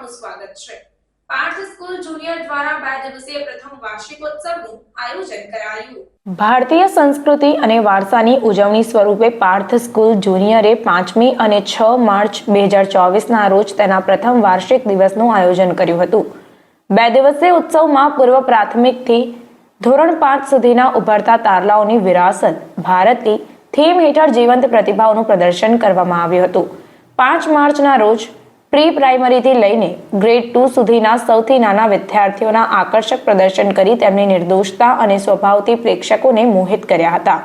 આપનું સ્વાગત છે। પાર્થ સ્કૂલ જુનિયર દ્વારા 2 દિવસીય પ્રથમ વાર્ષિકોત્સવનું આયોજન કરાયું। ભારતીય સંસ્કૃતિ અને વારસાની ઉજવણી સ્વરૂપે પાર્થ સ્કૂલ જુનિયરે 5મી અને 6 માર્ચ 2024ના રોજ તેના પ્રથમ વાર્ષિક દિવસનું આયોજન કર્યું હતું। 2 દિવસીય ઉત્સવમાં પૂર્વ પ્રાથમિકથી ધોરણ 5 સુધીના ઉભરતા તારલાઓની વિરાસત ભારતની થીમ હેઠળ જીવંત પ્રતિભાઓનું પ્રદર્શન કરવામાં આવ્યું હતું। 5 માર્ચના રોજ પ્રી પ્રાઇમરીથી લઈને ગ્રેડ 2 સુધીના સૌથી નાના વિદ્યાર્થીઓના આકર્ષક પ્રદર્શન કરી તેમની નિર્દોષતા અને સ્વભાવથી પ્રેક્ષકોને મોહિત કર્યા હતા।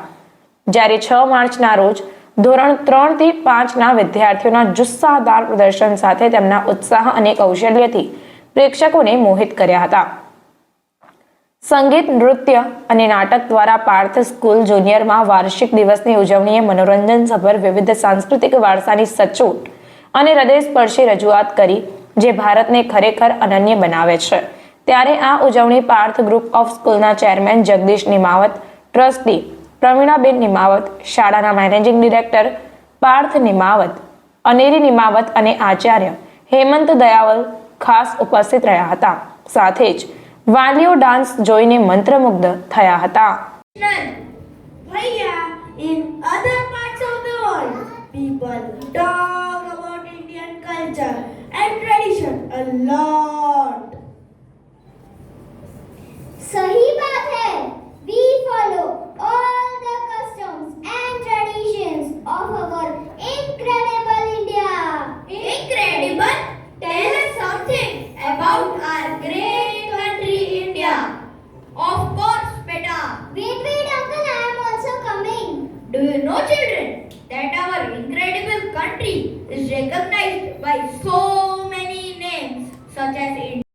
જ્યારે 6 માર્ચના રોજ ધોરણ 3 થી 5ના વિદ્યાર્થીઓના જુસ્સાદાર પ્રદર્શન સાથે તેમના ઉત્સાહ અને કૌશલ્યથી પ્રેક્ષકોને મોહિત કર્યા હતા। સંગીત, નૃત્ય અને નાટક દ્વારા પાર્થ સ્કૂલ જુનિયરમાં વાર્ષિક દિવસની ઉજવણીએ મનોરંજનસભર વિવિધ સાંસ્કૃતિક વારસાની સચોટ અને હૃદયસ્પર્શી રજૂઆત કરી જે ભારતને ખરેખર અનન્ય બનાવે છે। ત્યારે આ ઉજવણી પાર્થ ગ્રુપ ઓફ સ્કૂલના ચેરમેન જગદીશ નિમાવત, ટ્રસ્ટી પ્રવીણાબેન નિમાવત, શાળાના મેનેજિંગ ડિરેક્ટર પાર્થ નિમાવત, અનેરી નિમાવત અને આચાર્ય હેમંત દયાવલ ખાસ ઉપસ્થિત રહ્યા હતા। સાથે જ વાલીઓ ડાન્સ જોઈને મંત્રમુગ્ધ થયા હતા। In other parts of the world, people talk about Indian culture and tradition a lot. सही बात है। We follow all the customs and traditions of our incredible India. Incredible? Tell us something about our great country, India. Of course, beta. Wait, uncle, I am also coming. Do you know, children, that our incredible country is recognized by so many names such as India.